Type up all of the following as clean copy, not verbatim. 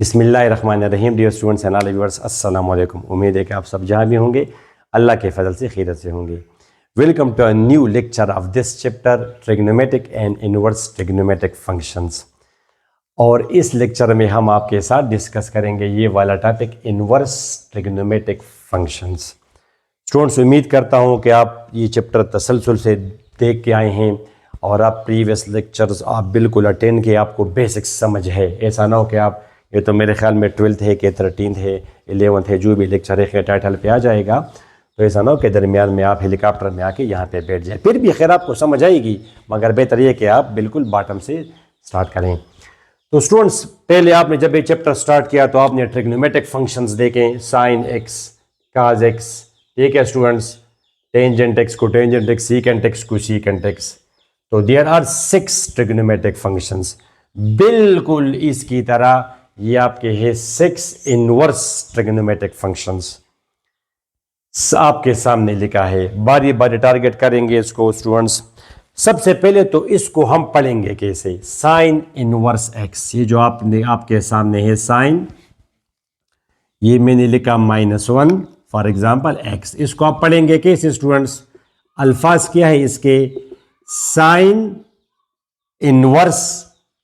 बिस्मिल्लाहिर्रहमानिर्रहीम। Dear students and all viewers, अस्सलाम वालेकुम। उम्मीद है कि आप सब जहाँ भी होंगे अल्लाह के फजल से खैरियत से होंगे। Welcome to a new lecture of this chapter trigonometric and inverse trigonometric functions. और इस लेक्चर में हम आपके साथ डिस्कस करेंगे ये वाला topic, inverse trigonometric functions. Students, उम्मीद करता हूँ कि आप ये चैप्टर तसलसल से देख के आए हैं और आप प्रीवियस लेक्चर्स आप बिल्कुल अटेंड किए, आपको बेसिक्स समझ है। ऐसा ना हो कि आप ये तो मेरे ख्याल में 12th है कि 13th है 11th है, जो भी लेक्चर है के टाइटल पे आ जाएगा, तो ऐसा ना हो कि दरमियान में आप हेलीकॉप्टर में आके यहाँ पे बैठ जाए। फिर भी खैर आपको समझ आएगी, मगर बेहतर ये कि आप बिल्कुल बॉटम से स्टार्ट करें। तो स्टूडेंट्स, पहले आपने जब ये चैप्टर स्टार्ट किया तो आपने ट्रिग्नोमेट्रिक फंक्शंस देखें, साइन एक्स, काज एक्स, ठीक है स्टूडेंट्स, टेंजेंट एक्स को टेंजेंट एक्स, सीकेंट एक्स को सीकेंट एक्स। तो देयर आर 6 ट्रिग्नोमेट्रिक फंक्शंस। बिल्कुल इसकी तरह ये आपके है 6 इनवर्स ट्रिग्नोमेट्रिक फंक्शंस आपके सामने लिखा है। बारी बारी टारगेट करेंगे इसको स्टूडेंट्स। सबसे पहले तो इसको हम पढ़ेंगे कैसे, साइन इनवर्स एक्स। ये जो आपके सामने है साइन, ये मैंने लिखा -1 फॉर एग्जांपल एक्स। इसको आप पढ़ेंगे कैसे स्टूडेंट्स? अल्फाज क्या है इसके? साइन इनवर्स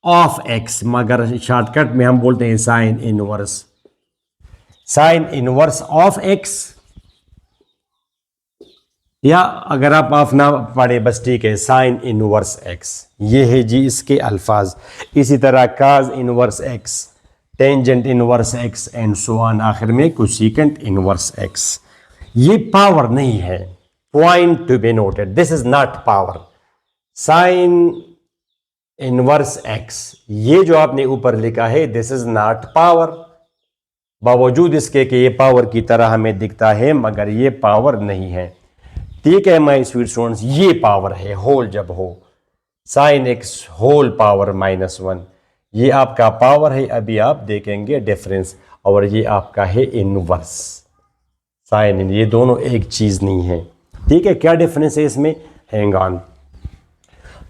ऑफ एक्स, मगर शॉर्टकट में हम बोलते हैं sign inverse. Sine inverse of x, या अगर आप ऑफ ना पढ़े बस ठीक है, साइन इनवर्स एक्स। ये है जी इसके अल्फाज। इसी तरह cos inverse x, tangent inverse x and so on, आखिर में कोसेकेंट इनवर्स एक्स। ये पावर नहीं है, point to be noted, this is not power. Sine inverse x, ये जो आपने ऊपर लिखा है, दिस इज नॉट पावर। बावजूद इसके कि ये पावर की तरह हमें दिखता है, मगर ये पावर नहीं है। ठीक है माय स्वीट स्टूडेंट्स, ये पावर है होल जब हो, साइन एक्स होल पावर -1, ये आपका पावर है। अभी आप देखेंगे डिफरेंस। और ये आपका है इनवर्स साइन इन, ये दोनों एक चीज नहीं है। ठीक है, क्या डिफरेंस है इसमें? Hang on.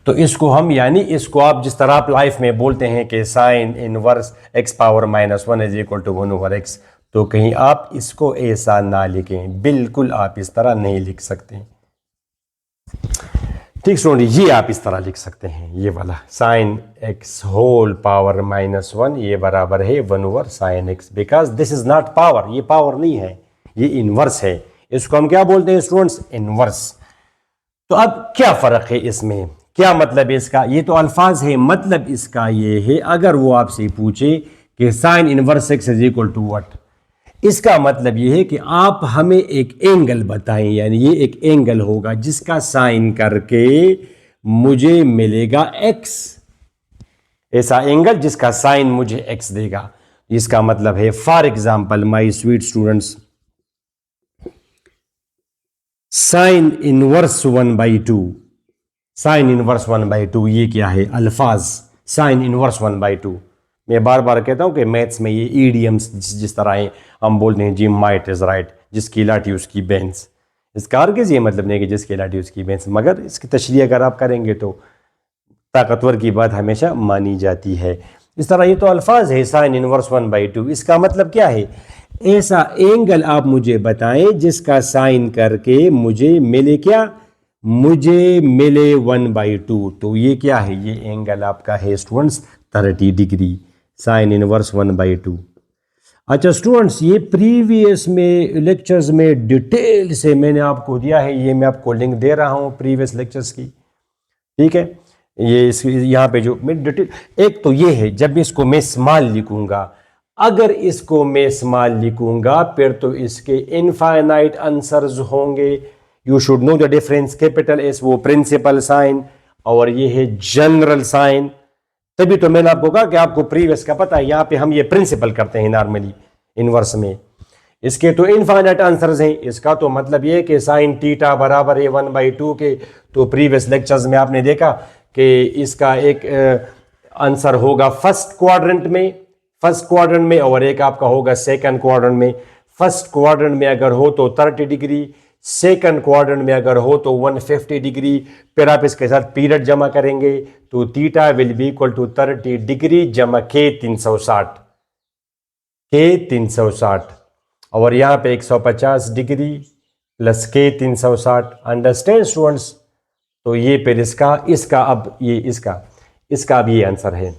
तो इसको हम, यानी इसको आप जिस तरह आप लाइफ में बोलते हैं कि sine inverse x power -1 is equal to 1/x, तो कहीं आप इसको ऐसा ना लिखें, बिल्कुल आप इस तरह नहीं लिख सकते। ठीक स्टूडेंट, ये आप इस तरह लिख सकते हैं, ये वाला साइन एक्स होल पावर -1, ये बराबर है 1/sin x, because this is not power, ये पावर नहीं है, ये इनवर्स है। इसको हम क्या बोलते हैं स्टूडेंट्स? इनवर्स। तो अब क्या फर्क है इसमें, क्या मतलब है इसका? ये तो अल्फाज है, मतलब इसका ये है, अगर वो आपसे पूछे कि sine inverse x is equal to what, इसका मतलब ये है कि आप हमें एक एंगल बताएं, यानी ये एक एंगल होगा जिसका साइन करके मुझे मिलेगा एक्स। ऐसा एंगल जिसका साइन मुझे एक्स देगा, इसका मतलब है for example my sweet students, sign inverse 1/2, sign inverse 1/2, ये क्या है? अल्फाज साइन इनवर्स 1/2। मैं बार बार कहता हूं कि मैथ्स में ये ईडियम्स जिस तरह है, हम बोलते हैं जी माइट इज राइट, जिसकी लाठी उसकी बेंस। इसका हरगिज़ ये मतलब नहीं कि जिसकी लाठी उसकी बेंस, मगर इसकी तशरीह अगर आप करेंगे तो ताकतवर की बात हमेशा मानी जाती है। इस तरह ये तो अल्फाज है, साइन इनवर्स 1/2, इसका मतलब क्या है? ऐसा एंगल आप मुझे बताएं जिसका साइन करके मुझे मिले क्या? मुझे मिले 1/2। तो ये क्या है? ये एंगल आपका है स्टूडेंट्स 30 डिग्री, साइन इनवर्स 1/2। अच्छा स्टूडेंट्स, ये प्रीवियस में लेक्चर्स में डिटेल से मैंने आपको दिया है, ये मैं आपको लिंक दे रहा हूँ प्रीवियस लेक्चर्स की। ठीक है, ये यहाँ पे जो मैं डिटेल, एक तो ये है जब इसको मैं स्मॉल लिखूंगा, अगर इसको मैं स्मॉल लिखूंगा फिर तो इसके इनफाइनाइट आंसर्स होंगे। You should know the difference. Capital S वो प्रिंसिपल साइन और ये है जनरल साइन। तभी तो मैंने आपको कहा कि आपको प्रीवियस का पता है, यहां पे हम ये प्रिंसिपल करते हैं नॉर्मली इनवर्स में। इसके तो इनफाइनाइट आंसर्स हैं। इसका तो मतलब ये कि साइन थीटा बराबर है 1/2 के। तो प्रीवियस लेक्चर्स में आपने देखा कि इसका एक आंसर होगा फर्स्ट क्वाड्रेंट में और एक आपका होगा सेकंड क्वाड्रेंट में। फर्स्ट क्वाड्रेंट में अगर हो तो 30 डिग्री, सेकंड क्वाड्रेंट में अगर हो तो 150 डिग्री। फिर आप इसके साथ पीरियड जमा करेंगे तो theta will be equal to 30 degree जमा के 360। के 360 और यहाँ पे 150 डिग्री प्लस के 360। Understand students? तो ये फिर इसका अब ये आंसर है।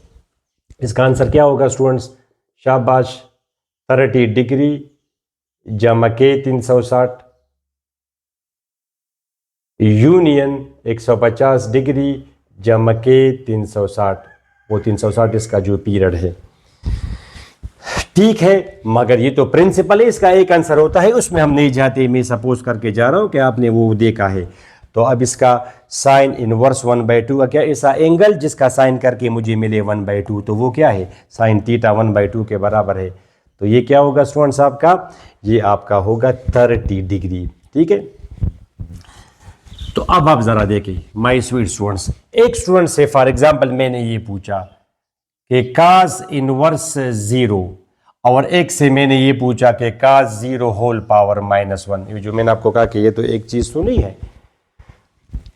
इसका आंसर क्या होगा स्टूडेंट्स? शाबाश, 30 डिग्री जमा के 360 यूनियन 150 डिग्री जमा के 360, वो 360 इसका जो पीरियड है। ठीक है, मगर ये तो प्रिंसिपल है, इसका एक आंसर होता है, उसमें हम नहीं जाते। मैं सपोज करके जा रहा हूं कि आपने वो देखा है। तो अब इसका साइन इनवर्स 1/2 का क्या, ऐसा एंगल जिसका साइन करके मुझे मिले 1/2, तो वो क्या है? साइन थीटा 1/2 के बराबर है। तो ये क्या होगा स्टूडेंट्स आपका? ये आपका होगा 30 डिग्री। ठीक है, तो अब आप जरा देखें माय स्वीट स्टूडेंट्स, एक स्टूडेंट से फॉर एग्जांपल मैंने ये पूछा कि काज इनवर्स 0 और एक से मैंने ये पूछा कि काज 0 होल पावर -1। ये जो मैंने आपको कहा कि ये तो एक चीज तो नहीं है।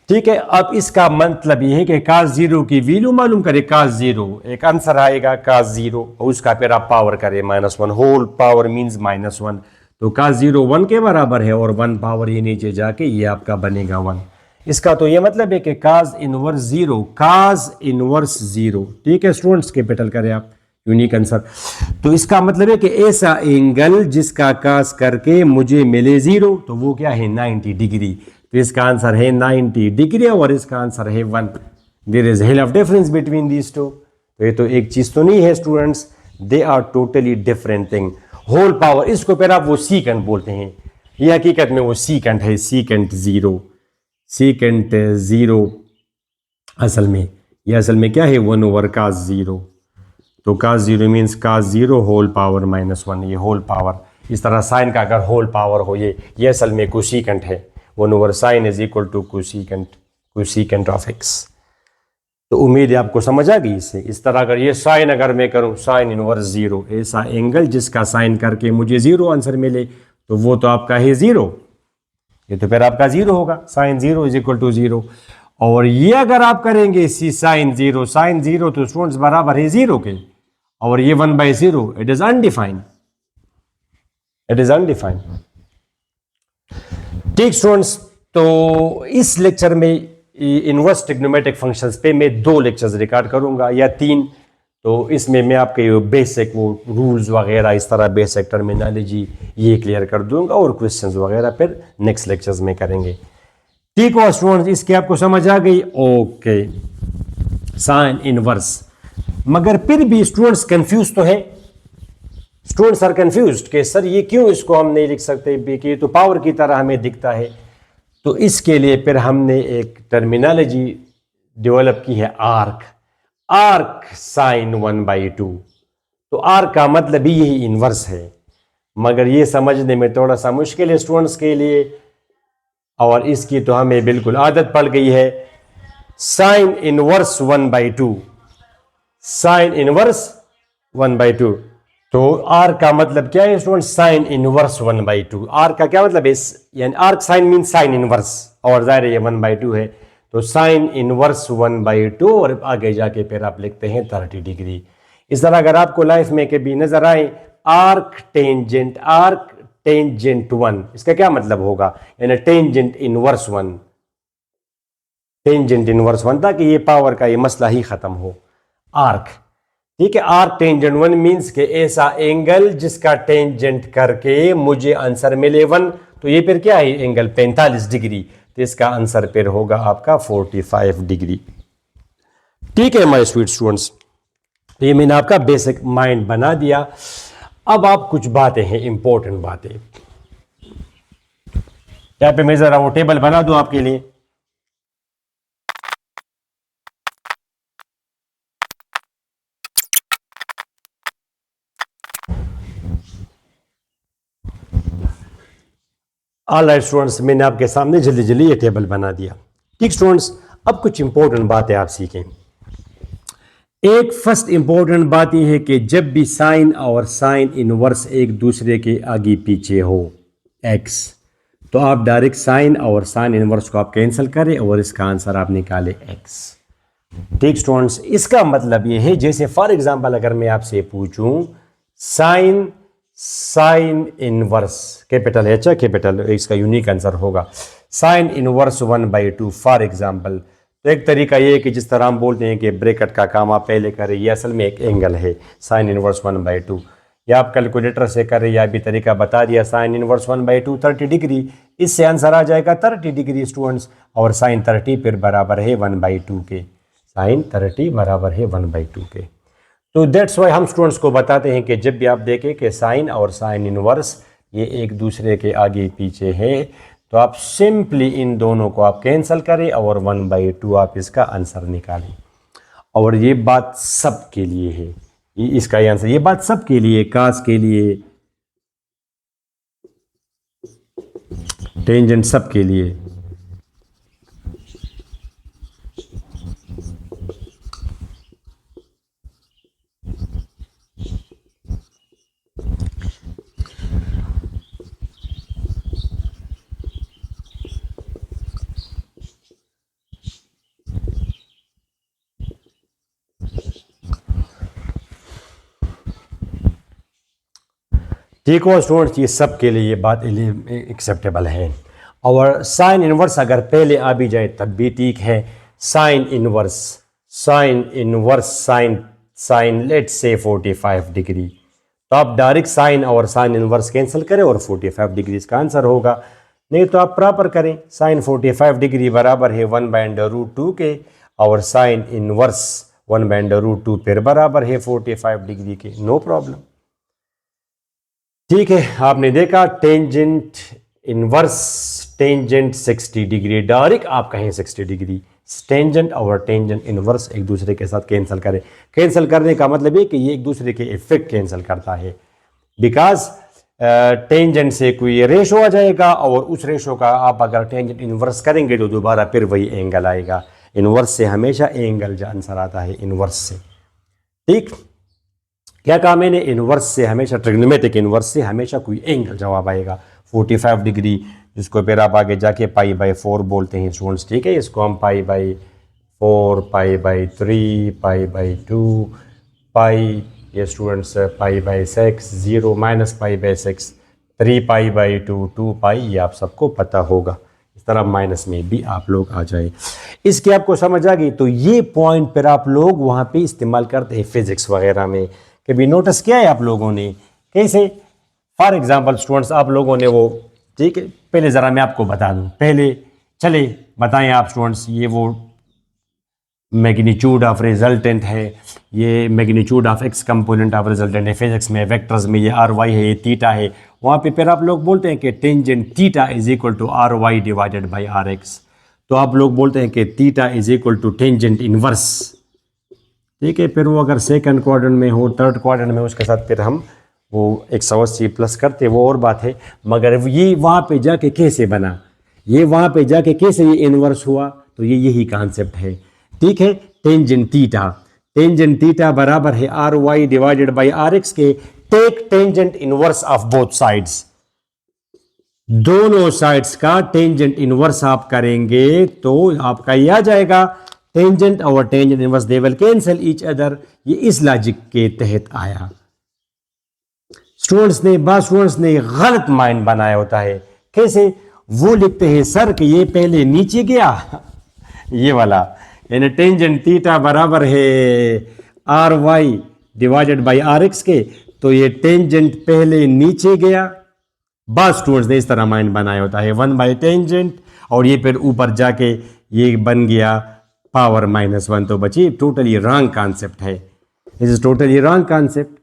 ठीक है, अब इसका मतलब ये है कि काज 0 की वैल्यू मालूम करे। काज 0 एक आंसर आएगा, काज 0 और उसका फिर आप पावर करें -1। होल पावर मींस -1, तो काज 0 1 के बराबर है और 1 पावर ये नीचे जाके ये आपका बनेगा 1। इसका तो ये मतलब है कि काज इनवर्स 0, काज इनवर्स 0। ठीक है स्टूडेंट्स, कैपिटल करें आप, यूनिक आंसर। तो इसका मतलब है कि ऐसा एंगल जिसका काज करके मुझे मिले 0, तो वो क्या है? 90 डिग्री। तो इसका आंसर है 90 डिग्री और इसका आंसर है 1। There is hell of difference between these two. तो ये तो एक चीज तो नहीं है students, they are totally different thing. Whole power, इसको फिर आप वो सीकेंट बोलते हैं, ये हकीकत में वो सीकेंट है, सीकेंट 0। सीकेंट 0 असल में क्या है? 1/cos 0। तो cos 0 means cos 0 whole power -1, ये होल पावर। इस तरह साइन का अगर होल पावर हो, ये असल में कोसीकेंट है। 1/sin is equal to cosecant of x। तो उम्मीद है आपको समझ आ गई इससे। इस तरह अगर ये साइन अगर मैं करूं, साइन इनवर्स 0, ऐसा एंगल जिसका साइन करके मुझे 0 आंसर मिले, तो वो तो आपका है 0, ये तो फिर आपका 0 होगा। Sine 0 is equal to 0। और ये अगर आप करेंगे सी साइन 0, साइन 0 तो स्टूडेंट्स बराबर है 0 के, और ये 1/0, it is undefined, it is undefined. ठीक स्टूडेंट्स, तो इस लेक्चर में इनवर्स ट्रिग्नोमेट्रिक फंक्शंस पे मैं 2 लेक्चर्स रिकॉर्ड करूंगा या 3। तो इसमें मैं आपके बेसिक वो रूल्स वगैरह, इस तरह बेसिक टर्मिनोलॉजी ये क्लियर कर दूंगा, और क्वेश्चंस वगैरह फिर नेक्स्ट लेक्चर्स में करेंगे। ठीक हो स्टूडेंट्स, इसकी आपको समझ आ गई? Okay, sine inverse. मगर फिर भी स्टूडेंट्स कंफ्यूज तो है, स्टूडेंट्स आर कंफ्यूज्ड कि सर ये क्यों इसको हम नहीं लिख सकते कि ये तो पावर की तरह हमें दिखता है। तो इसके लिए फिर हमने एक टर्मिनोलॉजी डेवलप की है, आर्क साइन 1/2। तो आर्क का मतलब ही यही इनवर्स है, मगर ये समझने में थोड़ा सा मुश्किल है स्टूडेंट्स के लिए, और इसकी तो हमें बिल्कुल आदत पड़ गई है। Sine inverse 1/2, sign inverse 1/2। तो आर्क का मतलब क्या है स्टूडेंट? Sign inverse 1/2। आर्क का क्या मतलब है? यानी arc sine mean sine inverse, और जाहिर है ये 1/2 है, तो साइन इनवर्स 1/2, और आगे जाके फिर आप लिखते हैं 30 डिग्री। इस तरह अगर आपको लाइफ में कभी नजर आए आर्क टेंजेंट 1, इसका क्या मतलब होगा? यानी टेंजेंट इनवर्स 1, टेंजेंट इनवर्स 1, ताकि ये पावर का ये मसला ही खत्म हो। आर्क, ठीक है, आर्क टेंजेंट 1 मीन्स के ऐसा एंगल जिसका टेंजेंट करके मुझे आंसर मिले 1। तो ये फिर क्या है? एंगल 45 डिग्री, तो इसका आंसर फिर होगा आपका 45 डिग्री। ठीक है माय स्वीट स्टूडेंट्स, तो ये मैंने आपका बेसिक माइंड बना दिया। अब आप कुछ बातें हैं, इंपॉर्टेंट बातें, यहाँ पे मैं जरा वो टेबल बना दूं आपके लिए। ऑल राइट स्टूडेंट्स, मैंने आपके सामने जल्दी जल्दी ये टेबल बना दिया। ठीक स्टूडेंट्स, अब कुछ इंपॉर्टेंट बातें आप सीखें। एक फर्स्ट इंपॉर्टेंट बात यह है कि जब भी साइन और साइन इनवर्स एक दूसरे के आगे पीछे हो एक्स, तो आप डायरेक्ट साइन और साइन इनवर्स को आप कैंसिल करें और इसका आंसर आप निकालें एक्स। ठीक स्टूडेंट्स, इसका मतलब यह है जैसे फॉर एग्जांपल अगर मैं आपसे पूछूं sine sine inverse, capital H है, कैपिटल, इसका यूनिक आंसर होगा साइन इनवर्स 1/2। फॉर एग्जाम्पल, तो एक तरीका ये है कि जिस तरह हम बोलते हैं कि ब्रैकेट का काम आप पहले करें, ये असल में एक एंगल है साइन इनवर्स 1/2, या आप कैलकुलेटर से करें, या भी तरीका बता दिया, साइन इनवर्स 1/2 30 डिग्री, इससे आंसर आ जाएगा 30 डिग्री स्टूडेंट्स, और साइन 30 फिर बराबर है 1/2 के, साइन 30 बराबर है 1/2 के। तो दैट्स वाई हम स्टूडेंट्स को बताते हैं कि जब भी आप देखें कि साइन और साइन इनवर्स ये एक दूसरे के आगे पीछे है, तो आप सिंपली इन दोनों को आप कैंसिल करें और 1/2 आप इसका आंसर निकालें। और ये बात सब के लिए है, ये इसका आंसर, ये बात सब के लिए, कास के लिए, टेंजेंट सब के लिए। ठीक हो स्टूडेंट्स, ये सब के लिए ये बात एक्सेप्टेबल है। और साइन इनवर्स अगर पहले आ भी जाए तब भी ठीक है। Sine inverse, sine inverse, sine sine let say 45 degree, तो आप डायरेक्ट साइन और साइन इनवर्स कैंसिल करें और 45 डिग्री इसका आंसर होगा। नहीं तो आप प्रॉपर करें, साइन 45 डिग्री बराबर है 1/√2 के, और साइन इनवर्स 1/√2 फिर बराबर है 45 डिग्री के, नो प्रॉब्लम। ठीक है, आपने देखा tangent inverse, tangent 60 degree, direct आप कहें 60 डिग्री, टेंजेंट और टेंजेंट इनवर्स एक दूसरे के साथ कैंसिल करें। कैंसिल करने का मतलब है कि ये एक दूसरे के इफेक्ट कैंसिल करता है, बिकॉज टेंजेंट से कोई रेशो आ जाएगा, और उस रेशो का आप अगर टेंजेंट इनवर्स करेंगे तो दोबारा फिर वही एंगल आएगा। इनवर्स से हमेशा एंगल जो आंसर आता है इनवर्स से। ठीक, क्या कहा मैंने, इनवर्स से हमेशा, ट्रिग्नोमेट्रिक इनवर्स से हमेशा कोई एंगल जवाब आएगा। 45 डिग्री, जिसको फिर आप आगे जाके π/4 बोलते हैं स्टूडेंट्स। ठीक है, इसको हम π/4, π/3, π/2, पाई, ये स्टूडेंट्स π/6, 0 -π/6, 3π/2, 2π, ये आप सबको पता होगा। इस तरह माइनस में भी आप लोग आ जाए, इसकी आपको समझ आ गई। तो ये पॉइंट पर आप लोग वहाँ पे इस्तेमाल करते हैं फिजिक्स वगैरह में। कभी नोटिस किया है आप लोगों ने कैसे? फॉर एग्जांपल स्टूडेंट्स, आप लोगों ने वो, ठीक है, पहले ज़रा मैं आपको बता दूं, पहले चले बताएं आप स्टूडेंट्स, ये वो मैग्नीट्यूड ऑफ रिजल्टेंट है, ये magnitude of x component of resultant है फिजिक्स में, वेक्टर्स में, ये RY है, ये थीटा है। वहाँ पे फिर आप लोग बोलते हैं कि tangent theta is equal to RY divided by RX। तो आप लोग बोलते हैं कि theta is equal to tangent inverse. ठीक है, फिर वो अगर सेकंड क्वाड्रेंट में हो, थर्ड क्वाड्रेंट में, उसके साथ फिर हम वो 180 प्लस करते, वो और बात है। मगर ये वहाँ पे जाके कैसे बना, ये वहाँ पे जाके कैसे ये इनवर्स हुआ, तो ये यही कॉन्सेप्ट है। ठीक है, टेंजेंट थीटा, टेंजेंट थीटा बराबर है RY डिवाइडेड बाई RX के। Take tangent inverse of both sides, दोनों साइड्स का टेंजेंट इनवर्स आप करेंगे तो आपका ये आ जाएगा टेंजेंट और tangent inverse they will cancel each other. ये इस लॉजिक के तहत आया। स्टूडेंट्स ने गलत माइंड बनाया होता है। कैसे? वो लिखते हैं सर कि ये पहले नीचे गया, ये वाला, यानी टेंजेंट थीटा बराबर है RY डिवाइडेड बाई RX के, तो ये टेंजेंट पहले नीचे गया। बस स्टूडेंट्स ने इस तरह माइंड बनाया होता है, 1 टेंजेंट, और ये फिर ऊपर जाके ये बन गया पावर -1, तो बची टोटली रॉन्ग कॉन्सेप्ट है। This is totally wrong concept.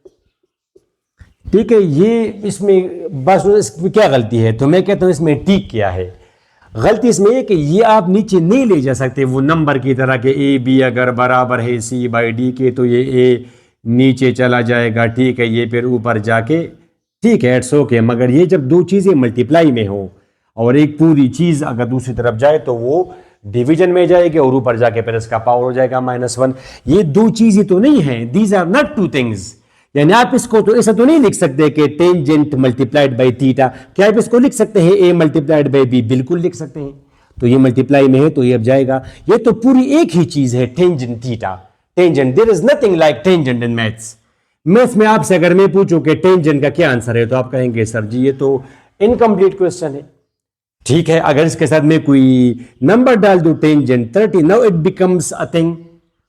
ठीक है, ये इसमें बस इसमें क्या गलती है, तो मैं कहता हूँ इसमें ठीक क्या है। गलती इसमें है कि ये आप नीचे नहीं ले जा सकते वो नंबर की तरह के AB अगर बराबर है C/D के, तो ये A नीचे चला जाएगा। ठीक है, ये फिर ऊपर जाके, ठीक है, इट्स ओके। मगर ये जब दो चीज़ें मल्टीप्लाई में हो और एक पूरी चीज़ अगर दूसरी तरफ जाए तो वो डिवीजन में जाएगी, और ऊपर जाके फिर इसका पावर हो जाएगा -1। ये दो चीज़ें तो नहीं है, these are not two things. यानी आप इसको तो ऐसा तो नहीं लिख सकते कि टेंजेंट मल्टीप्लाइड बाई थीटा। क्या आप इसको लिख सकते हैं A मल्टीप्लाइड बाई B? बिल्कुल लिख सकते हैं। तो ये मल्टीप्लाई में है तो ये अब जाएगा। ये तो पूरी एक ही चीज है tangent theta, tangent. There is nothing like tangent in maths. Maths में आपसे अगर मैं पूछूं कि टेंजेंट का क्या आंसर है तो आप कहेंगे सर जी ये तो इनकम्प्लीट क्वेश्चन है। ठीक है, अगर इसके साथ में कोई नंबर डाल दूं tangent 30, now it becomes a thing,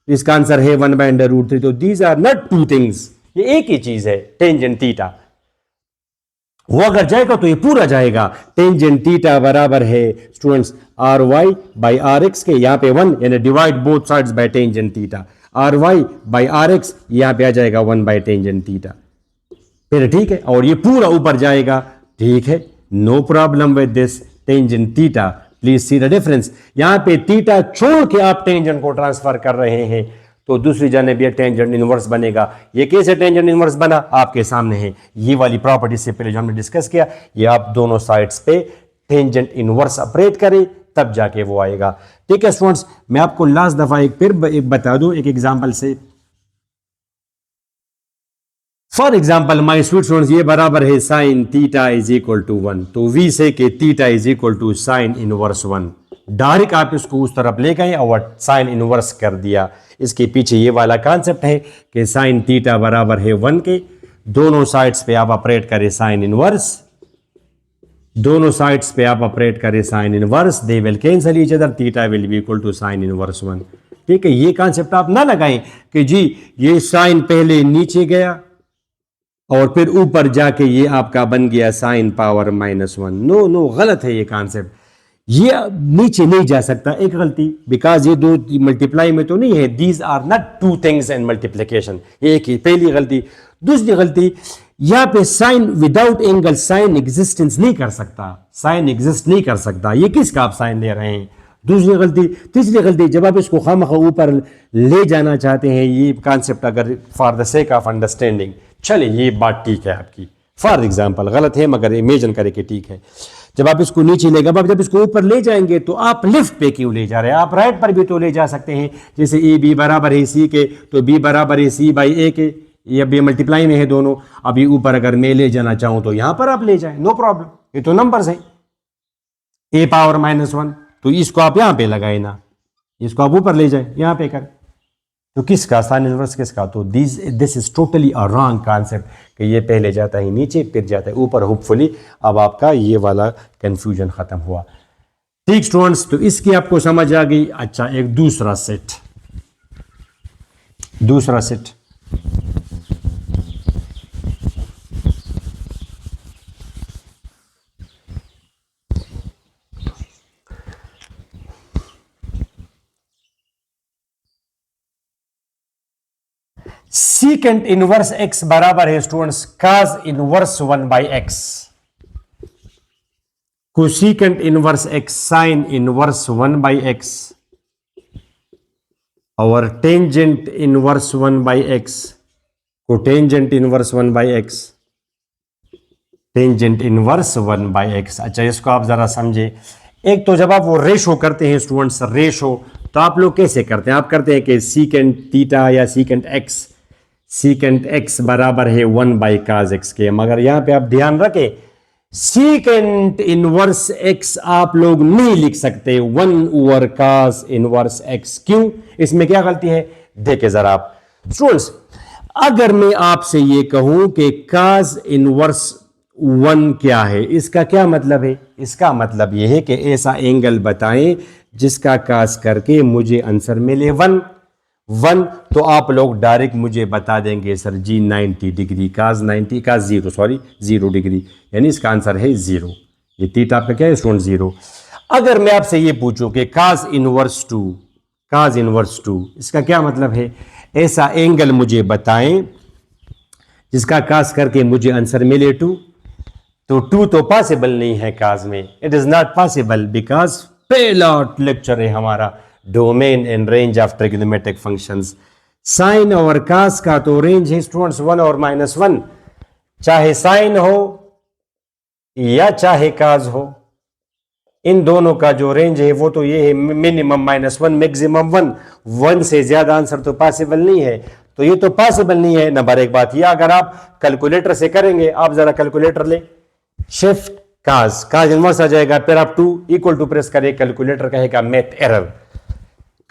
इसका आंसर है 1/√3। तो these are not two things, ये एक ही चीज है टेंजेंट थीटा। वो अगर जाएगा तो ये पूरा जाएगा। टेंजेंट थीटा बराबर है students r y by r x के, यहां पे 1 यानी divide both sides by tangent theta, r y by r x यहां पे आ जाएगा 1 बाय टेंजेंट थीटा। फिर ठीक है, और ये पूरा ऊपर जाएगा। ठीक है, no problem with this tangent theta. Please see the difference, यहां पे थीटा छोड़ के आप टेंजेंट को ट्रांसफर कर रहे हैं तो दूसरी जाने भी टेंजेंट इनवर्स बनेगा। ये कैसे टेंजेंट इनवर्स बना आपके सामने है, ये वाली प्रॉपर्टी से पहले जो हमने डिस्कस किया, ये आप दोनों साइड्स पे टेंजेंट इनवर्स ऑपरेट करें तब जाके वो आएगा। ठीक है स्टूडेंट्स, मैं आपको लास्ट दफा एक फिर बता दूं एक एग्जांपल से। For example my sweet students, ये बराबर है sine theta is equal to 1, तो वी से कि theta is equal to sine inverse 1। Direct आप इसको उस तरफ ले गए और साइन इनवर्स कर दिया। इसके पीछे ये वाला कॉन्सेप्ट है कि साइन थीटा बराबर है 1 के, दोनों साइड्स पे आप ऑपरेट करें साइन इनवर्स, दोनों साइड्स पे आप ऑपरेट करें sine inverse, they will cancel each other, theta will be equal to sine inverse 1। ठीक है, ये कॉन्सेप्ट आप ना लगाएं कि जी ये साइन पहले नीचे गया और फिर ऊपर जाके ये आपका बन गया साइन पावर -1। नो नो, गलत है ये कॉन्सेप्ट, ये नीचे नहीं जा सकता। एक गलती, बिकॉज ये दो मल्टीप्लाई में तो नहीं है, these are not two things in multiplication, एक ही पहली गलती। दूसरी गलती, यहां पे sine without angle sine existence नहीं कर सकता, साइन एग्जिस्ट नहीं कर सकता, ये किसका आप साइन ले रहे हैं। दूसरी गलती। तीसरी गलती, जब आप इसको खामखा ऊपर ले जाना चाहते हैं, ये कॉन्सेप्ट अगर for the sake of understanding, चले ये बात ठीक है आपकी, फॉर एग्जाम्पल गलत है मगर इमेजिन करें कि ठीक है। जब आप इसको नीचे लेगा, आप जब इसको ऊपर ले जाएंगे तो आप लेफ्ट पे क्यों ले जा रहे हैं, आप राइट पर भी तो ले जा सकते हैं। जैसे ए बी बराबर है सी के, तो बी बराबर है सी बाई ए के, ये अब ये मल्टीप्लाई में है दोनों। अब ये ऊपर अगर मैं ले जाना चाहूं तो यहां पर आप ले जाएं, नो प्रॉब्लम, ये तो नंबर्स है। ए पावर -1, तो इसको आप यहां पे लगाए ना, इसको आप ऊपर ले जाए यहां पे कर, तो किसका साइन इनवर्स किसका। तो this is totally a wrong concept कि ये पहले जाता है नीचे फिर जाता है ऊपर। होपफुली अब आपका ये वाला कंफ्यूजन खत्म हुआ। ठीक स्टूडेंट्स, तो इसकी आपको समझ आ गई। अच्छा, एक दूसरा सेट, सीकेंट इनवर्स एक्स बराबर है students cos inverse 1/x। Cosecant inverse x sine inverse 1/x और tangent inverse 1/x, cotangent inverse 1/x, tangent inverse 1/x। अच्छा, इसको आप जरा समझे। एक तो जब आप वो रेशो करते हैं स्टूडेंट्स, रेशो तो आप लोग कैसे करते हैं, आप करते हैं कि सीकेंट थीटा या सीकेंट एक्स बराबर है 1/cos x के, मगर यहां पे आप ध्यान रखें सीकेंट इनवर्स x आप लोग नहीं लिख सकते 1/cos इनवर्स x। क्यों, इसमें क्या गलती है देखे जरा आप स्टूडेंट्स। अगर मैं आपसे ये कहूं कि cos इनवर्स 1 क्या है, इसका क्या मतलब है, इसका मतलब यह है कि ऐसा एंगल बताएं जिसका cos करके मुझे आंसर मिले 1। तो आप लोग डायरेक्ट मुझे बता देंगे सर जी 90 डिग्री, cos 0 डिग्री, यानी इसका आंसर है 0। ये थीटा आपका क्या है स्टूडेंट 0। अगर मैं आपसे ये पूछूं कि cos इनवर्स 2, इसका क्या मतलब है, ऐसा एंगल मुझे बताएं जिसका cos करके मुझे आंसर मिले 2। तो 2 तो पॉसिबल नहीं है cos में, it is not possible because पहला लेक्चर है हमारा domain and range of trigonometric functions. Sine और cos का तो रेंज है स्टूडेंट्स 1 और -1, चाहे साइन हो या चाहे cos हो, इन दोनों का जो रेंज है वो तो ये है मिनिमम -1 मैक्सिमम 1 से ज्यादा आंसर तो पॉसिबल नहीं है। तो ये तो पॉसिबल नहीं है। नंबर एक बात ये, अगर आप कैलकुलेटर से करेंगे, आप जरा कैलकुलेटर ले, शिफ्ट cos इनवर्स आ जाएगा, फिर आप 2 = प्रेस करें, कैलकुलेटर कहेगा मैथ एरर,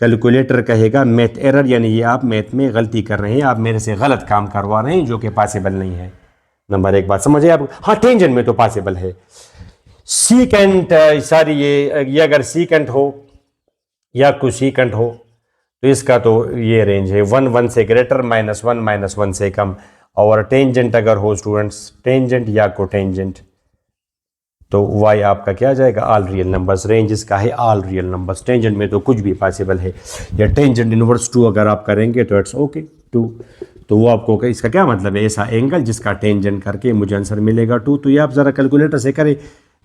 कैलकुलेटर कहेगा मैथ एरर, यानी ये आप मैथ में गलती कर रहे हैं, आप मेरे से गलत काम करवा रहे हैं जो कि पॉसिबल नहीं है। नंबर एक बात समझिए आप। हाँ, टेंजेंट में तो पॉसिबल है। सीकेंट सारी ये अगर सीकेंट हो या कुछ सीकेंट हो तो इसका तो ये रेंज है 1 से ग्रेटर, -1 से कम। और टेंजेंट अगर हो स्टूडेंट्स, टेंजेंट या कोटेंजेंट, तो y आपका क्या आ जाएगा, ऑल रियल नंबर्स। रेंज इसका है ऑल रियल नंबर्स। टेंजेंट में तो कुछ भी पॉसिबल है। या टेंजेंट इनवर्स 2 अगर आप करेंगे तो इट्स ओके 2, तो वो आपको इसका क्या मतलब है, ऐसा एंगल जिसका टेंजेंट करके मुझे आंसर मिलेगा 2। तो ये आप ज़रा कैलकुलेटर से करें,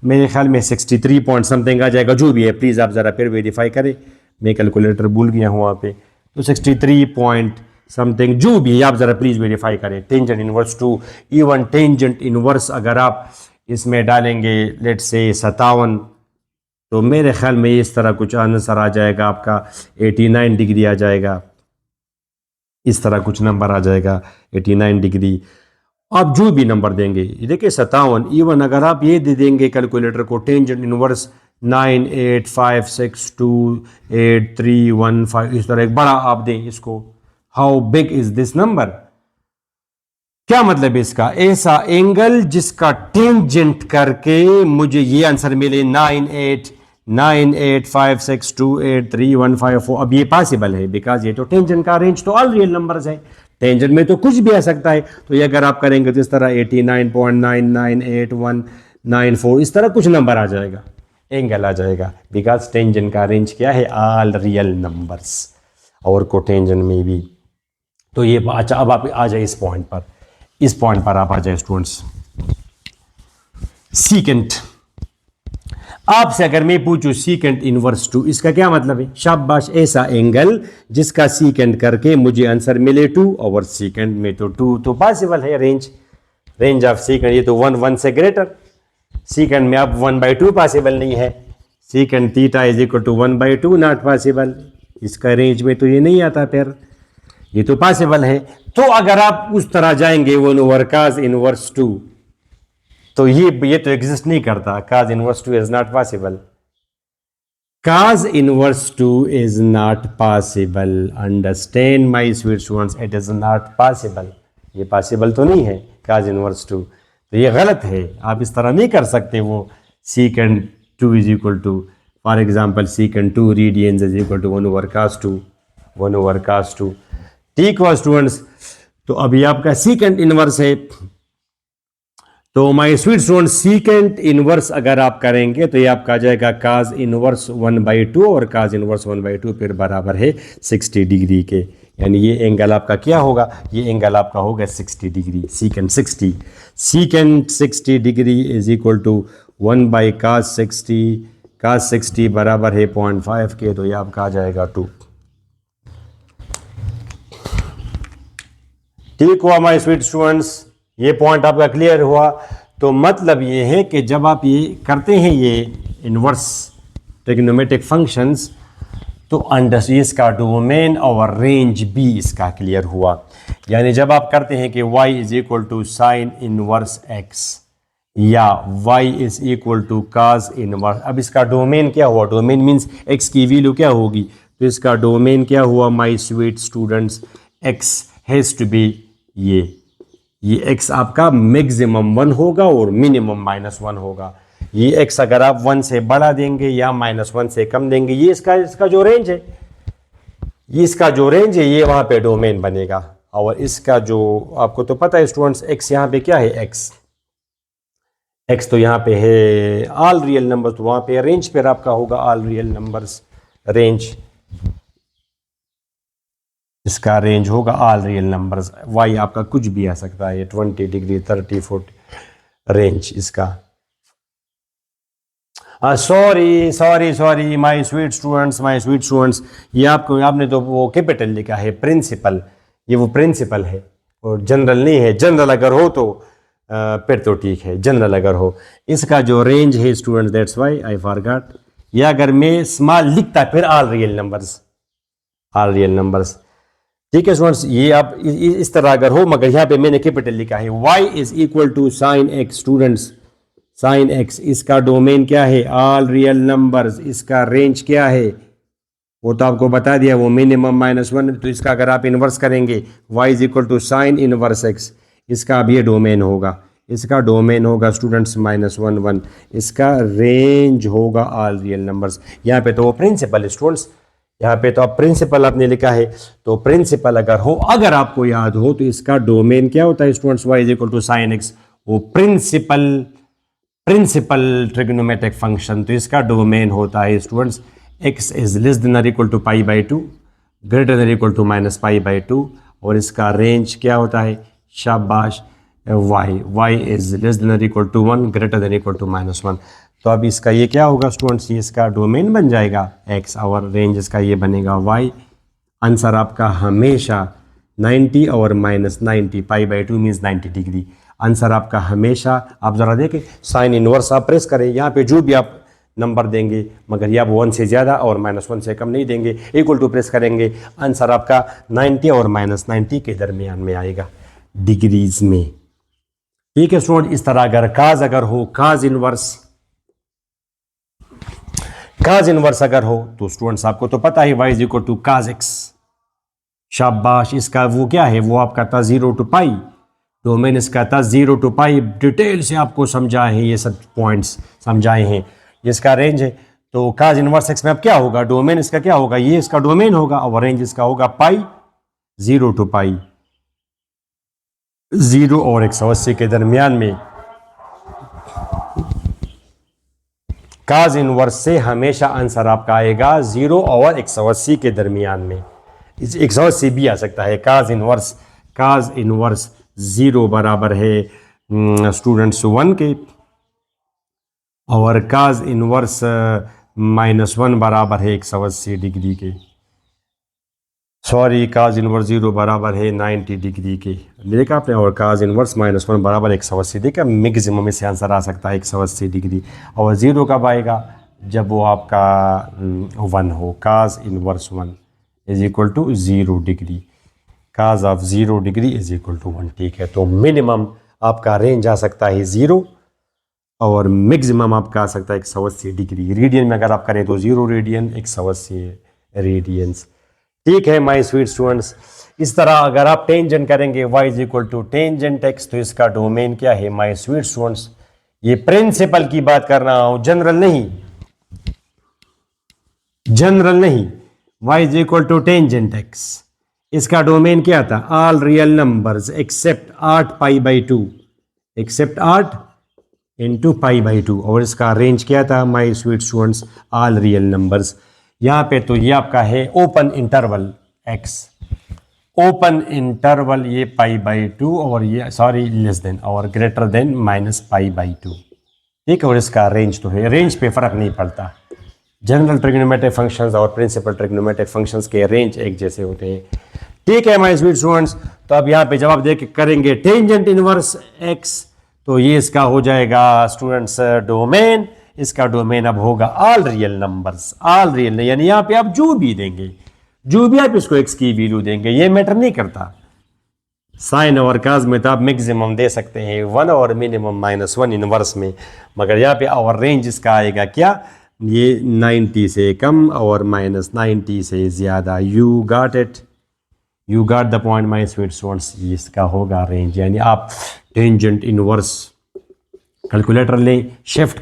मेरे ख्याल में 63 पॉइंट समथिंग आ जाएगा, जो भी है प्लीज़ आप ज़रा फिर वेरीफाई करें, मैं कैलकुलेटर भूल गया हूँ वहाँ पे। तो 63 पॉइंट समथिंग जो भी है आप ज़रा प्लीज़ वेरीफाई करें। Tangent inverse 2, even tangent inverse अगर आप इसमें डालेंगे लेट से 57, तो मेरे ख्याल में इस तरह कुछ आंसर आ जाएगा आपका 89 डिग्री आ जाएगा, इस तरह कुछ नंबर आ जाएगा 89 डिग्री। आप जो भी नंबर देंगे, ये देखिए 57, इवन अगर आप ये दे देंगे कैलकुलेटर को टेंजेंट इनवर्स 9, 8, 5, 6, 2, 8, 3, 1, 5, इस तरह एक बड़ा आप दें इसको, how big is this number, क्या मतलब इसका, ऐसा एंगल जिसका टेंजेंट करके मुझे ये आंसर मिले 9, 8, 9, 8, 5, 6, 2, 8, 3, 1, 5, 4। अब ये पॉसिबल है बिकॉज ये तो टेंजेंट का रेंज तो ऑल रियल नंबर्स है, टेंजेंट में तो कुछ भी आ सकता है। तो ये अगर आप करेंगे तो इस तरह 89.998194 इस तरह कुछ नंबर आ जाएगा, एंगल आ जाएगा, बिकॉज टेंजेंट का रेंज क्या है, ऑल रियल नंबर्स। और कोटेंजेंट में भी तो ये अच्छा। अब आप आ जाए इस पॉइंट पर, इस पॉइंट पर आप आ जाए स्टूडेंट्स। सीकेंट, आपसे अगर मैं पूछूं सीकेंट इनवर्स 2, इसका क्या मतलब है, शाबाश, ऐसा एंगल जिसका सीकेंट करके मुझे आंसर मिले 2, और सीकेंट में तो 2 तो पॉसिबल है। रेंज ऑफ सीकेंट, ये तो 1 से ग्रेटर, सीकेंट में अब 1/2 पॉसिबल नहीं है, secant theta is equal to 1/2 not possible, इसका रेंज में तो ये नहीं आता, फिर ये तो पॉसिबल है। तो अगर आप उस तरह जाएंगे 1 cos इनवर्स 2, तो ये तो एग्जिस्ट नहीं करता, cos inverse 2 is not possible, cos inverse 2 is not possible, understand my sweet students, it is not possible, ये पॉसिबल तो नहीं है cos इनवर्स 2, तो ये गलत है, आप इस तरह नहीं कर सकते। वो secant 2 is equal to, for example secant 2 radians is equal to 1/cos 2, ठीक हुआ स्टूडेंट्स। तो अभी आपका सीकेंट इनवर्स है, तो my sweet student secant inverse अगर आप करेंगे तो ये आपका आ जाएगा cos इनवर्स 1/2, और cos इनवर्स 1/2 फिर बराबर है 60 डिग्री के, यानी ये एंगल आपका क्या होगा, ये एंगल आपका होगा 60 degree, secant 60 degree is equal to 1/cos 60 बराबर है 0.5 के, तो ये आपका आ जाएगा 2। ठीक हुआ माय स्वीट स्टूडेंट्स, ये पॉइंट आपका क्लियर हुआ। तो मतलब ये है कि जब आप ये करते हैं ये इनवर्स ट्रिग्नोमेट्रिक फंक्शंस, तो अंडर इसका डोमेन और रेंज भी इसका क्लियर हुआ। यानी जब आप करते हैं कि y is equal to sine inverse x या y is equal to cos inverse, अब इसका डोमेन क्या हुआ, डोमेन मीन्स x की वैल्यू क्या होगी, तो इसका डोमेन क्या हुआ my sweet students, x has to be ये x आपका मैक्सिमम 1 होगा और मिनिमम -1 होगा। ये x अगर आप 1 से बढ़ा देंगे या -1 से कम देंगे, ये इसका जो रेंज है, ये वहाँ पे डोमेन बनेगा। और इसका जो आपको तो पता है स्टूडेंट्स, x यहाँ पे क्या है, x तो यहाँ पे है ऑल रियल नंबर्स, तो वहाँ पे रेंज पर आपका होगा ऑल रियल नंबर्स, रेंज इसका रेंज होगा ऑल रियल नंबर्स। y आपका कुछ भी आ सकता है, 20 डिग्री 30 40 रेंज इसका। सॉरी माय स्वीट स्टूडेंट्स, ये आपने तो वो कैपिटल लिखा है प्रिंसिपल, ये वो प्रिंसिपल है और जनरल नहीं है। जनरल अगर हो तो फिर तो ठीक है, जनरल अगर हो। इसका जो रेंज है students, that's why I forgot, या अगर मैं स्मॉल लिखता फिर ऑल रियल नंबर्स, ठीक है स्टूडेंट्स। ये आप इस तरह अगर हो, मगर यहाँ पे मैंने कैपिटल लिखा है, y is equal to sine x, students sine x, इसका डोमेन क्या है, ऑल रियल नंबर्स, इसका रेंज क्या है वो तो आपको बता दिया, वो मिनिमम -1। तो इसका अगर आप इन्वर्स करेंगे y is equal to sine inverse x, इसका अब ये डोमेन होगा, इसका डोमेन होगा स्टूडेंट्स -1 1, इसका रेंज होगा ऑल रियल नंबर्स। यहाँ पे तो वो प्रिंसिपल स्टूडेंट्स, यहाँ पे तो आप प्रिंसिपल आपने लिखा है, तो प्रिंसिपल अगर हो, अगर आपको याद हो तो इसका डोमेन क्या होता है students, y is equal to sine x, वो प्रिंसिपल ट्रिग्नोमेट्रिक फंक्शन। तो इसका डोमेन होता है students x is less than और equal to π/2, greater than equal to -π/2, और इसका रेंज क्या होता है, शाबाश, y इज लेस देन और equal to 1, greater than equal to -1। तो अब इसका ये क्या होगा स्टूडेंट्स, ये इसका डोमेन बन जाएगा x और रेंज इसका ये बनेगा y। आंसर आपका हमेशा 90 और -90, π/2 मीन्स 90 डिग्री। आंसर आपका हमेशा, आप ज़रा देखें, साइन इनवर्स आप प्रेस करें, यहाँ पे जो भी आप नंबर देंगे, मगर ये आप 1 से ज़्यादा और -1 से कम नहीं देंगे, इक्वल टू प्रेस करेंगे, आंसर आपका 90 और -90 के दरमियान में आएगा डिग्रीज में। ठीक है स्टूडेंट, इस तरह अगर काज हो, काज इनवर्स अगर हो तो स्टूडेंट्स आपको तो पता है y is equal to cos x, शाबाश। इसका वो क्या है, वो आपका था 0 to π, डोमेन इसका था 0 to π। डिटेल से आपको समझाए हैं, ये सब पॉइंट्स समझाए हैं। इसका रेंज है, तो काज इनवर्स एक्स में अब क्या होगा, डोमेन इसका क्या होगा, ये इसका डोमेन होगा और रेंज इसका होगा π, 0 to π, 0 और 180 के दरमियान में। काज इनवर्स से हमेशा आंसर आपका आएगा 0 और 180 के दरमियान में, 180 भी आ सकता है। काज इनवर्स 0 बराबर है स्टूडेंट्स 1 के, और काज इनवर्स -1 बराबर है 180 डिग्री के, सॉरी, काज इनवर्स 0 बराबर है 90 डिग्री के, देखा आपने, और काज इनवर्स -1 बराबर 180, देखा, मैक्सिमम इससे आंसर आ सकता है 180 डिग्री। और 0 कब आएगा, जब वो आपका 1 हो, cos inverse 1 is equal to 0 degree, cos of 0 degree is equal to 1। ठीक है, तो मिनिमम आपका रेंज आ सकता है 0 और मैक्सिमम आपका आ सकता है 180 डिग्री। रेडियन में अगर आप करें तो 0 रेडियन, 180 रेडियंस। ठीक है माय स्वीट स्टूडेंट्स, इस तरह अगर आप टेंजेंट करेंगे y is equal to tangent x, तो इसका डोमेन क्या है माय स्वीट स्टूडेंट्स, ये प्रिंसिपल की बात कर रहा हूं, जनरल नहीं, y is equal to tangent x, इसका डोमेन क्या था, all real numbers except 8 π/2, except 8 into π/2, और इसका रेंज क्या था my sweet students, all real numbers. यहाँ पे तो ये आपका है open interval x, open interval ये π/2, और ये सॉरी लेस देन और ग्रेटर देन -π/2। ठीक है, और इसका रेंज तो है, रेंज पे फर्क नहीं पड़ता, जनरल ट्रिग्नोमेट्रिक फंक्शंस और प्रिंसिपल ट्रिग्नोमेट्रिक फंक्शंस के रेंज एक जैसे होते हैं। ठीक है माय स्वीट स्टूडेंट्स, तो अब यहाँ पे जवाब दे के करेंगे टेंजेंट इनवर्स x, तो ये इसका हो जाएगा स्टूडेंट्स डोमेन, इसका डोमेन अब होगा all real numbers, all real, यानी यहाँ पे आप जो भी देंगे, जो भी आप इसको x की वैल्यू देंगे, ये मैटर नहीं करता। साइन और काज में तो आप मैक्सिमम दे सकते हैं 1 और मिनिमम -1 इनवर्स में, मगर यहाँ पे और रेंज इसका आएगा क्या, ये 90 से कम और -90 से ज़्यादा। You got it, you got the point my sweet students, ये इसका होगा रेंज। यानी आप टेंजेंट इनवर्स कैलकुलेटर लें, शिफ्ट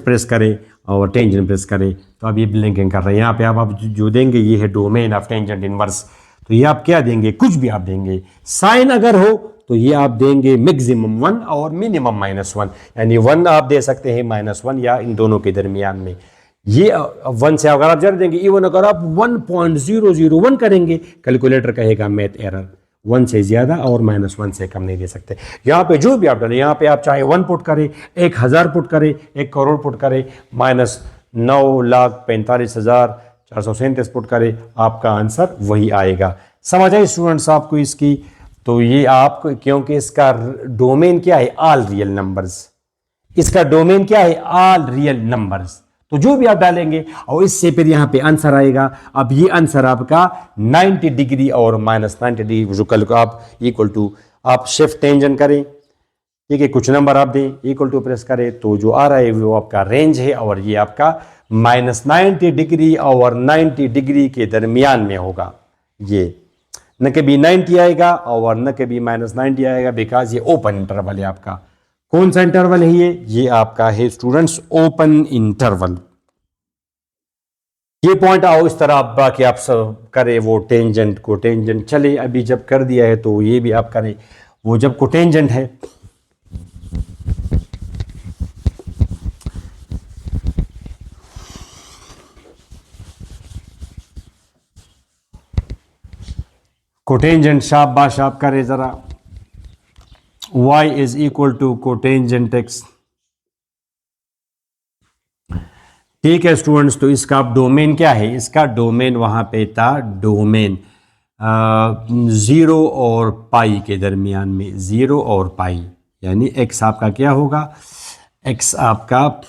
प्रेस करें और टेंजेंट प्रेस करें, तो अब ये लिंकिंग कर रहे हैं। यहाँ पे आप जो देंगे ये है डोमेन ऑफ टेंजेंट इनवर्स, तो ये आप क्या देंगे, कुछ भी आप देंगे। साइन अगर हो तो ये आप देंगे मैक्सिमम 1 और मिनिमम -1, यानी 1 आप दे सकते हैं -1 या इन दोनों के दरमियान में। ये 1 से अगर आप जर देंगे, इवन अगर आप 1.001 करेंगे, कैलकुलेटर कहेगा मैथ एरर, 1 से ज़्यादा और -1 से कम नहीं दे सकते। यहाँ पे जो भी आप डालें, यहाँ पे आप चाहे 1 पुट करें, 1000 पुट करें, 1 करोड़ पुट करें, -9,45,437 पुट करें, आपका आंसर वही आएगा। समझ आई स्टूडेंट्स आपको इसकी, तो ये आप, क्योंकि इसका डोमेन क्या है, ऑल रियल नंबर्स, इसका डोमेन क्या है, ऑल रियल नंबर्स, तो जो भी आप डालेंगे और इससे फिर यहाँ पे आंसर आएगा। अब ये आंसर आपका 90 डिग्री और -90 डिग्री, जो कल को आप इक्वल टू आप शिफ्ट टेंजेंट करें, ठीक है, कुछ नंबर आप दें, इक्वल टू प्रेस करें, तो जो आ रहा है वो आपका रेंज है और ये आपका -90 डिग्री और 90 डिग्री के दरमियान में होगा। ये न कभी 90 आएगा और न कभी -90 आएगा, बिकॉज ये ओपन इंटरवल है आपका। कौन सा इंटरवल है ये आपका है स्टूडेंट्स ओपन इंटरवल। ये पॉइंट आओ इस तरह आप बाकी आप सब करें वो टेंजेंट को टेंजेंट चले, अभी जब कर दिया है तो ये भी आप करें वो जब कोटेंजेंट है। कोटेंजेंट शाबाश आप करें जरा। y is equal to cotangent x। ठीक है स्टूडेंट्स, तो इसका डोमेन क्या है? इसका डोमेन वहां पे था डोमेन 0 और पाई के दरमियान में, 0 और पाई, यानी x आपका क्या होगा? x आपका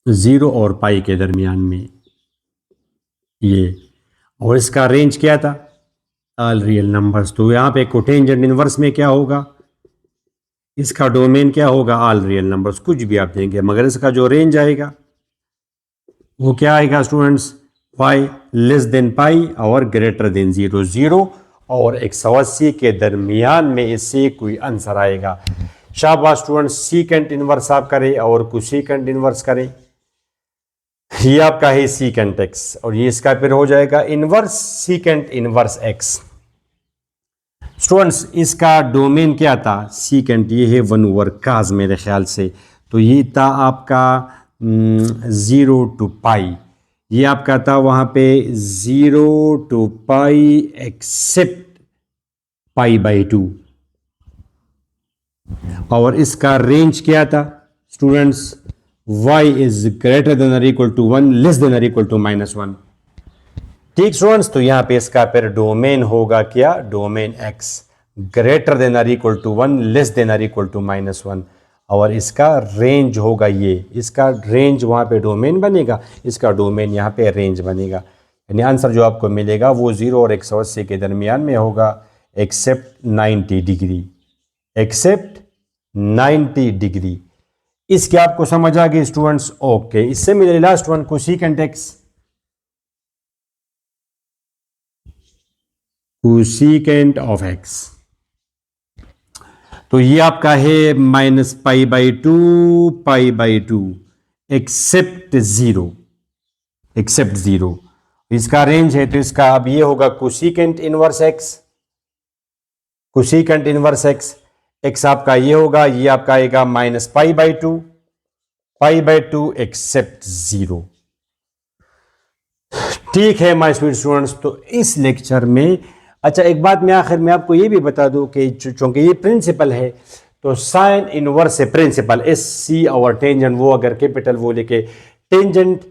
0 और पाई के दरमियान में ये, और इसका रेंज क्या था? All real numbers. तो यहाँ पे कोटेंजेंट इनवर्स में क्या होगा? इसका डोमेन क्या होगा? All real numbers. कुछ भी आप देंगे, मगर इसका जो रेंज आएगा वो क्या आएगा students? y less than pi और ग्रेटर देन 0, 0 और 180 के दरमियान में इससे कोई आंसर आएगा। शाबाश स्टूडेंट्स, सीकेंट इनवर्स आप करें और कुछ सीकेंट इनवर्स करें। ये आपका है सीकेंट x और ये इसका फिर हो जाएगा inverse secant inverse x। Students इसका डोमेन क्या था? सीकेंट, ये है 1/cos मेरे ख्याल से, तो ये था आपका 0 to पाई। ये आपका था वहां पे 0 to पाई एक्सेप्ट π/2, और इसका रेंज क्या था students? y is greater than और इक्वल टू 1 लेस देन और इक्वल टू -1। ठीक स्टूडेंट्स, तो यहां पे इसका फिर डोमेन होगा क्या? डोमेन x ग्रेटर देन और इक्वल टू 1 लेस देन और इक्वल टू -1, और इसका रेंज होगा ये, इसका रेंज वहां पे डोमेन बनेगा, इसका डोमेन यहाँ पे रेंज बनेगा। यानी आंसर जो आपको मिलेगा वो 0 और 180 के दरमियान में होगा, एक्सेप्ट 90 डिग्री, एक्सेप्ट 90 डिग्री। इसके आपको समझ आ गई स्टूडेंट्स? ओके, इससे मिले last one cosecant x। Cosecant of x, तो ये आपका है -π/2 π/2 एक्सेप्ट 0, एक्सेप्ट 0। इसका रेंज है, तो इसका अब ये होगा cosecant inverse x, cosecant inverse x। x आपका ये होगा, ये आपका आएगा -π/2 π/2 एक्सेप्ट 0। ठीक है माय स्वीट स्टूडेंट्स, तो इस लेक्चर में अच्छा एक बात मैं आखिर में आपको ये भी बता दूं कि चूंकि ये प्रिंसिपल है, तो साइन इनवर्स से प्रिंसिपल SC और टेंजेंट, वो अगर कैपिटल वो लेके टेंजेंट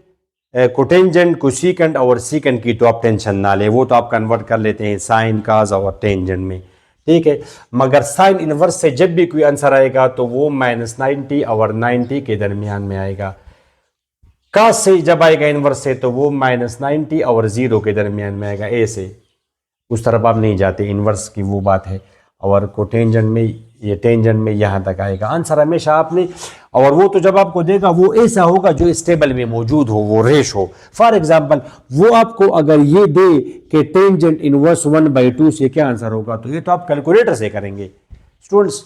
कोटेंजेंट कोसेकेंट और सीकेंट की तो आप टेंशन ना ले, वो तो आप कन्वर्ट कर लेते हैं साइन काज और टेंजेंट में। ठीक है, मगर साइन इनवर्स से जब भी कोई आंसर आएगा तो वो -90 और 90 के दरमियान में आएगा। काज से जब आएगा इनवर्स से तो वो -90 और 0 के दरमियान में आएगा। ए से उस तरफ आप नहीं जाते, इनवर्स की वो बात है। और कोटेंजेंट में ये टेंजेंट में यहाँ तक आएगा आंसर हमेशा आपने, और वो तो जब आपको देगा वो ऐसा होगा जो इस टेबल में मौजूद हो, वो रेश हो। फॉर एग्जांपल वो आपको अगर ये दे कि टेंजेंट इनवर्स 1/2 से क्या आंसर होगा, तो ये तो आप कैलकुलेटर से करेंगे students,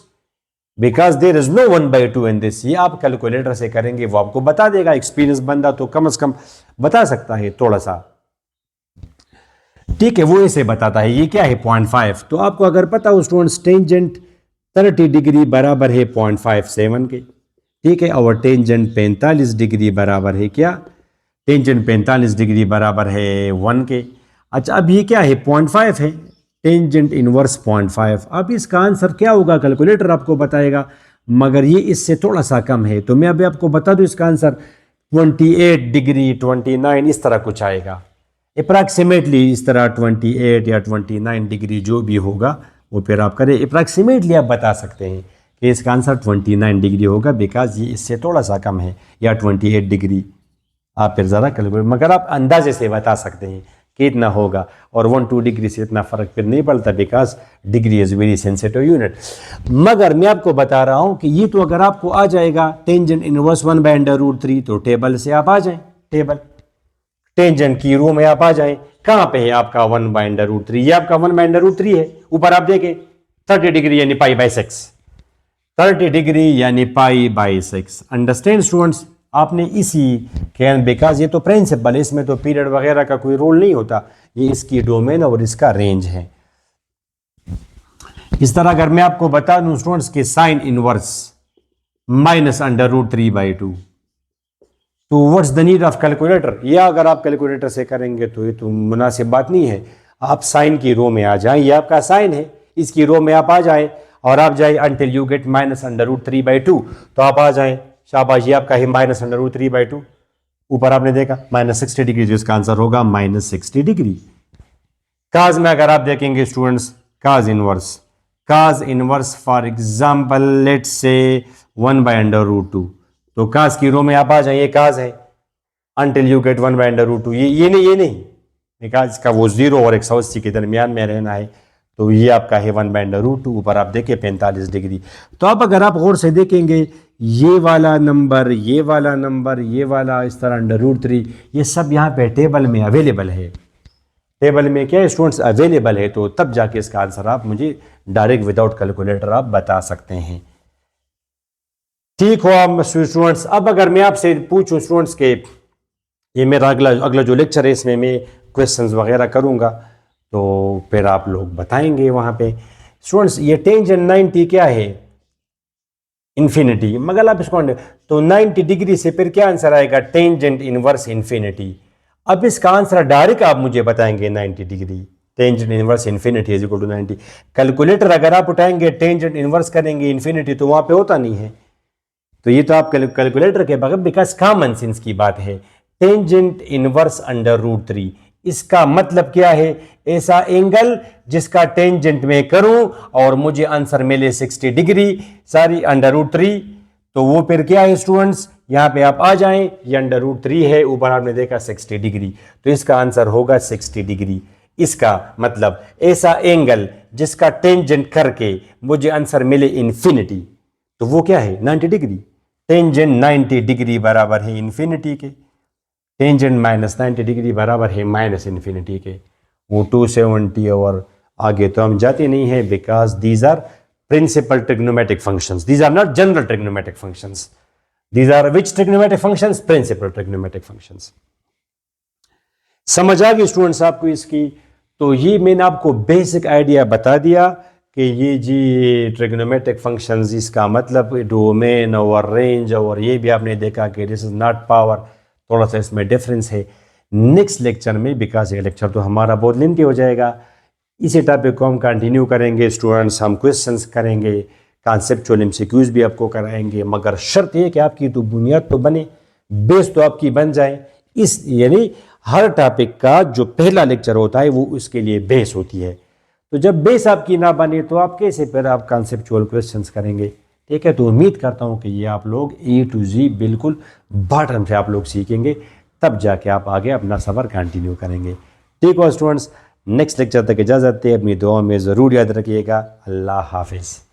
because there is no 1/2 in this. ये आप कैलकुलेटर से करेंगे, वो आपको बता देगा। एक्सपीरियंस बंदा तो कम से कम बता सकता है थोड़ा सा। ठीक है, वो ऐसे बताता है। ये क्या है 0.5, तो आपको अगर पता हो स्टूडेंट्स टेंजेंट 30 डिग्री बराबर है 0.57 के। ठीक है, और टेंजेंट 45 डिग्री बराबर है क्या? टेंजेंट 45 डिग्री बराबर है 1 के। अच्छा, अब ये क्या है 0.5 है, टेंजेंट इनवर्स 0.5। अब इसका आंसर क्या होगा कैलकुलेटर आपको बताएगा, मगर ये इससे थोड़ा सा कम है। तो मैं अभी आपको बता दूं इसका आंसर 28 डिग्री 29 इस तरह कुछ आएगा अप्रॉक्सीमेटली, इस तरह 28 या 29 डिग्री जो भी होगा वो फिर आप करें अप्रॉक्सीमेटली आप बता सकते हैं कि इसका आंसर 29 डिग्री होगा, बिकॉज ये इससे थोड़ा सा कम है, या 28 डिग्री। आप फिर ज़रा कैलकुलेट, मगर आप अंदाजे से बता सकते हैं कितना होगा, और 1-2 डिग्री से इतना फ़र्क फिर नहीं पड़ता, because degree is very sensitive unit. मगर मैं आपको बता रहा हूँ कि ये तो अगर आपको आ जाएगा टेंजेंट इनवर्स 1/√3, तो टेबल से आप आ जाएं, टेबल टेंजेंट की रो में आप आ जाएं। कहाँ पे है आपका 1/√3? ये आपका 1/√3 है। ऊपर आप देखें 30 डिग्री यानी π/6, 30 डिग्री यानी π/6। Understand students? आपने इसी कैन, बिकॉज ये तो प्रिंसिपल है, इसमें तो पीरियड वगैरह का कोई रोल नहीं होता, ये इसकी डोमेन और इसका रेंज है। इस तरह अगर मैं आपको बता दूं स्टूडेंट्स कि साइन इनवर्स -√3/2, तो what's the need of calculator? या अगर आप कैलकुलेटर से करेंगे तो ये तो मुनासिब बात नहीं है। आप साइन की रो में आ जाएं, ये आपका साइन है, इसकी रो में आप आ जाएं और आप जाए अंटिल यू गेट -√3/2, तो आप आ जाएं, शाबाश, ये आपका है -√3/2। ऊपर आपने देखा -60 डिग्री, जो इसका आंसर होगा -60 डिग्री। काज में अगर आप देखेंगे students, cos inverse for example let's say 1/√2, तो काज की रो में आप आ जाए, ये काज है, अंटिल यू गेट 1/√2। ये नहीं, बिकॉज इसका वो 0 और 180 के दरमियान में रहना है, तो ये आपका है 1/√2। ऊपर आप देखिए 45 डिग्री। तो अब अगर आप गौर से देखेंगे, ये वाला नंबर, ये वाला नंबर, ये वाला इस तरह √3, ये सब यहाँ पे टेबल में अवेलेबल है। टेबल में क्या है स्टूडेंट्स? अवेलेबल है, तो तब जाके इसका आंसर आप मुझे डायरेक्ट विदाउट कैलकुलेटर आप बता सकते हैं। ठीक हो आप स्टूडेंट्स? अब अगर मैं आपसे पूछूं स्टूडेंट्स के, ये मेरा अगला जो लेक्चर है, इसमें मैं क्वेश्चंस वगैरह करूंगा, तो फिर आप लोग बताएंगे वहां पे। स्टूडेंट्स ये टेंजेंट 90 क्या है? इन्फिनिटी। मगर आप इसको तो 90 डिग्री से फिर क्या आंसर आएगा? Tangent inverse infinity. अब इसका आंसर डायरेक्ट आप मुझे बताएंगे 90 degree, tangent inverse infinity is equal to 90। Calculator अगर आप उठाएंगे, टेंजेंट इनवर्स करेंगे इन्फिनिटी, तो वहां पे होता नहीं है। तो ये तो आप कैलकुलेटर के बगैर, बिकॉज कॉमन सेंस की बात है। टेंजेंट इनवर्स √3, इसका मतलब क्या है? ऐसा एंगल जिसका टेंजेंट में करूं और मुझे आंसर मिले 60 डिग्री, सारी √3, तो वो फिर क्या है स्टूडेंट्स? यहां पे आप आ जाएं, ये √3 है, ऊपर आपने देखा 60 डिग्री, तो इसका आंसर होगा 60 डिग्री। इसका मतलब ऐसा एंगल जिसका टेंजेंट करके मुझे आंसर मिले इन्फिनिटी, तो वो क्या है? 90 डिग्री। टेंजेंट 90 डिग्री बराबर है इन्फिनिटी के, टेंजेंट -90 डिग्री बराबर है -इन्फिनिटी के। वो 270 और आगे तो हम जाते नहीं है, because these are principal trigonometric functions, these are not general trigonometric functions, these are which trigonometric functions? Principal trigonometric functions. समझ आ गई स्टूडेंट्स आपको इसकी? तो ये मैंने आपको बेसिक आइडिया बता दिया कि ये जी ट्रिग्नोमेट्रिक फंक्शंस, इसका मतलब डोमेन और रेंज, और ये भी आपने देखा कि दिस इज नॉट पावर, थोड़ा सा इसमें डिफरेंस है। नेक्स्ट लेक्चर में, बिकॉज ये लेक्चर तो हमारा बहुत लेंथी हो जाएगा, इसी टॉपिक को हम कंटिन्यू करेंगे स्टूडेंट्स। हम क्वेश्चंस करेंगे, कॉन्सेप्चुअल एमसीक्यूज भी आपको कराएंगे, मगर शर्त ये कि आपकी तो बुनियाद तो बने, बेस तो आपकी बन जाए। इस यानी हर टॉपिक का जो पहला लेक्चर होता है वो उसके लिए बेस होती है। तो जब बेस आपकी ना बने तो आप कैसे फिर आप कॉन्सेप्चुअल क्वेश्चंस करेंगे? ठीक है, तो उम्मीद करता हूँ कि ये आप लोग A to Z बिल्कुल बॉटम से आप लोग सीखेंगे, तब जाके आप आगे अपना सफ़र कंटिन्यू करेंगे। ठीक हो स्टूडेंट्स? नेक्स्ट लेक्चर तक इजाज़त है, अपनी दुआ में ज़रूर याद रखिएगा। अल्लाह हाफिज़।